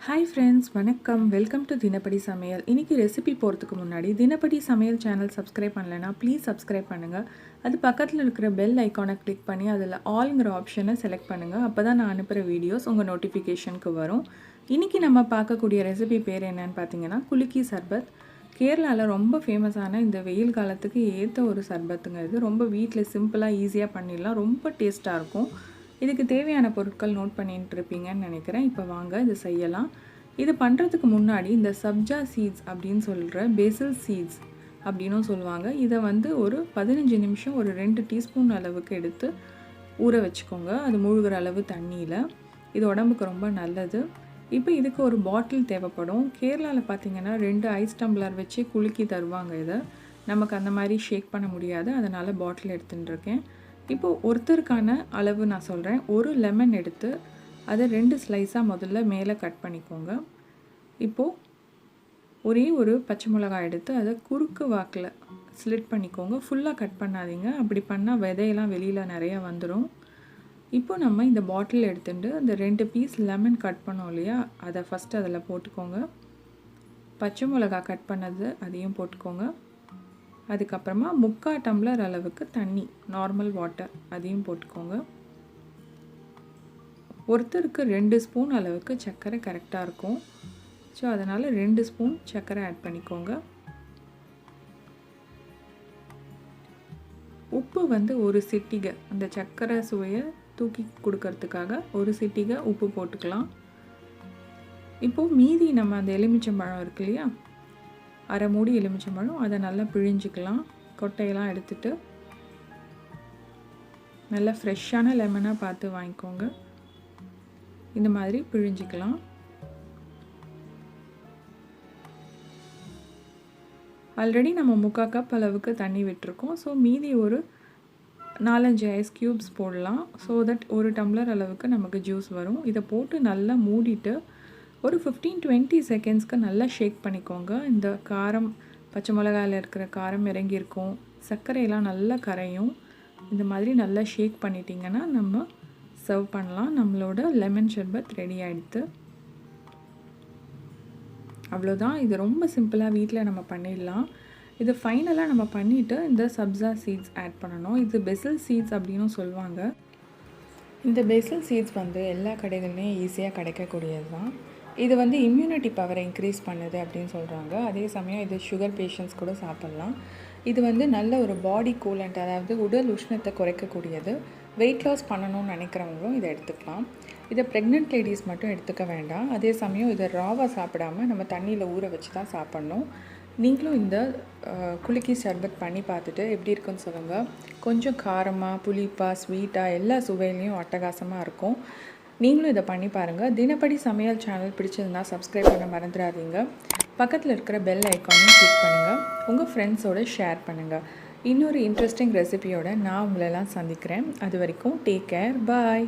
Hi friends, வணக்கம். Welcome to தினப்படி சமையல். இன்னைக்கு ரெசிபி போகிறதுக்கு முன்னாடி தினப்படி சமையல் சேனல் சப்ஸ்கிரைப் பண்ணலைன்னா ப்ளீஸ் சப்ஸ்கிரைப் பண்ணுங்கள். அது பக்கத்தில் இருக்கிற பெல் ஐக்கானை கிளிக் பண்ணி அதில் ஆல்ங்கிற ஆப்ஷனை செலக்ட் பண்ணுங்கள். அப்போ தான் நான் அனுப்புகிற வீடியோஸ் உங்கள் நோட்டிஃபிகேஷனுக்கு வரும். இன்றைக்கி நம்ம பார்க்கக்கூடிய ரெசிபி பேர் என்னன்னு பார்த்தீங்கன்னா குலுக்கி சர்பத். கேரளாவில் ரொம்ப ஃபேமஸான இந்த வெயில் காலத்துக்கு ஏற்ற ஒரு சர்பத்துங்க. இது ரொம்ப வீட்டில் சிம்பிளாக ஈஸியாக பண்ணிடலாம். ரொம்ப டேஸ்ட்டாக இருக்கும். இதுக்கு தேவையான பொருட்கள் நோட் பண்ணிட்டு இருப்பீங்கன்னு நினைக்கிறேன். இப்போ வாங்க இது செய்யலாம். இது பண்ணுறதுக்கு முன்னாடி இந்த சப்ஜா சீட்ஸ் அப்படின்னு சொல்கிற பேசில் சீட்ஸ் அப்படின்னும் சொல்லுவாங்க. இதை ஒரு 15 நிமிஷம் ஒரு 2 டீஸ்பூன் அளவுக்கு எடுத்து ஊற வச்சுக்கோங்க. அது முழுகிற அளவு தண்ணியில். இது உடம்புக்கு ரொம்ப நல்லது. இப்போ இதுக்கு ஒரு பாட்டில் தேவைப்படும். கேரளாவில் பார்த்திங்கன்னா 2 ஐஸ் டம்ளர் வச்சு குலுக்கி தருவாங்க. இதை நமக்கு அந்த மாதிரி ஷேக் பண்ண முடியாது, அதனால் பாட்டில் எடுத்துகிட்டு இருக்கேன். இப்போது ஒருத்தருக்கான அளவு நான் சொல்கிறேன். ஒரு லெமன் எடுத்து அதை 2 ஸ்லைஸாக முதல்ல மேலே கட் பண்ணிக்கோங்க. இப்போது ஒரே ஒரு பச்சை மிளகாய் எடுத்து அதை குறுக்கு வாக்கில் ஸ்லிட் பண்ணிக்கோங்க. ஃபுல்லாக கட் பண்ணாதீங்க, அப்படி பண்ணால் விதையெல்லாம் வெளியில் நிறையா வந்துடும். இப்போது நம்ம இந்த பாட்டில் எடுத்துட்டு அந்த 2 பீஸ் லெமன் கட் பண்ணோம் இல்லையா, அதை ஃபஸ்ட்டு அதில் போட்டுக்கோங்க. பச்சை மிளகாய் கட் பண்ணது அதையும் போட்டுக்கோங்க. அதுக்கப்புறமா 3/4 டம்ளர் அளவுக்கு தண்ணி, நார்மல் வாட்டர், அதையும் போட்டுக்கோங்க. ஒருத்தருக்கு 2 ஸ்பூன் அளவுக்கு சர்க்கரை கரெக்டாக இருக்கும். ஸோ அதனால் 2 ஸ்பூன் சர்க்கரை ஆட் பண்ணிக்கோங்க. உப்பு ஒரு சிட்டிகை, அந்த சர்க்கரை சுவையை தூக்கி கொடுக்கறதுக்காக ஒரு சிட்டிகை உப்பு போட்டுக்கலாம். இப்போது மீதி நம்ம அந்த எலுமிச்சம்பழம் இருக்கு இல்லையா, அரை மூடி எலுமிச்சம்பழம், அதை நல்லா பிழிஞ்சிக்கலாம். கொட்டையெல்லாம் எடுத்துட்டு நல்லா ஃப்ரெஷ்ஷான லெமனாக பார்த்து வாங்கிக்கோங்க. இந்த மாதிரி பிழிஞ்சிக்கலாம். ஆல்ரெடி நம்ம 3/4 கப் அளவுக்கு தண்ணி விட்டுருக்கோம். ஸோ மீதி ஒரு 4-5 ஐஸ் க்யூப்ஸ் போடலாம். ஸோ தட் ஒரு டம்ளர் அளவுக்கு நமக்கு ஜூஸ் வரும். இதை போட்டு நல்லா மூடிட்டு ஒரு 15-20 செகண்ட்ஸ்க்கு நல்லா ஷேக் பண்ணிக்கோங்க. இந்த காரம், பச்சை மிளகாயில் இருக்கிற காரம் இறங்கியிருக்கும், சர்க்கரையெல்லாம் நல்லா கரையும். இந்த மாதிரி நல்லா ஷேக் பண்ணிட்டீங்கன்னா நம்ம சர்வ் பண்ணலாம். நம்மளோட லெமன் ஷர்பத் ரெடி ஆகிடுது. அவ்வளோதான். இது ரொம்ப சிம்பிளாக வீட்டில் நம்ம பண்ணிடலாம். இது ஃபைனலாக நம்ம பண்ணிவிட்டு இந்த சப்ஜா சீட்ஸ் ஆட் பண்ணணும். இது பெசில் சீட்ஸ் அப்படின்னும் சொல்லுவாங்க. இந்த பெசில் சீட்ஸ் எல்லா கடைகள்லேயும் ஈஸியாக கிடைக்கக்கூடியது தான். இது இம்யூனிட்டி பவரை இன்க்ரீஸ் பண்ணுது அப்படின்னு சொல்கிறாங்க. அதே சமயம் இது சுகர் பேஷண்ட்ஸ் கூட சாப்பிட்லாம். இது நல்ல ஒரு பாடி கூலண்ட், அதாவது உடல் உஷ்ணத்தை குறைக்கக்கூடியது. வெயிட் லாஸ் பண்ணணும்னு நினைக்கிறவங்களும் இதை எடுத்துக்கலாம். இதை ப்ரெக்னென்ட் லேடிஸ் மட்டும் எடுத்துக்க வேண்டாம். அதே சமயம் இதை ராவாக சாப்பிடாமல் நம்ம தண்ணியில் ஊற வச்சு தான் சாப்பிட்ணும். நீங்களும் இந்த குலுக்கி சர்பத் பண்ணி பார்த்துட்டு எப்படி இருக்குன்னு சொல்லுங்கள். கொஞ்சம் காரமாக, புளிப்பாக, ஸ்வீட்டாக, எல்லா சுவையிலையும் அட்டகாசமாக இருக்கும். நீங்களும் இதை பண்ணி பாருங்கள். தினப்படி சமையல் சேனல் பிடிச்சதுன்னா சப்ஸ்கிரைப் பண்ண மறந்துடாதீங்க. பக்கத்தில் இருக்கிற பெல் ஐக்கானையும் கிளிக் பண்ணுங்கள். உங்கள் ஃப்ரெண்ட்ஸோடு ஷேர் பண்ணுங்கள். இன்னொரு இன்ட்ரெஸ்டிங் ரெசிபியோடு நான் உங்களெல்லாம் சந்திக்கிறேன். அது வரைக்கும் டேக் கேர், பாய்.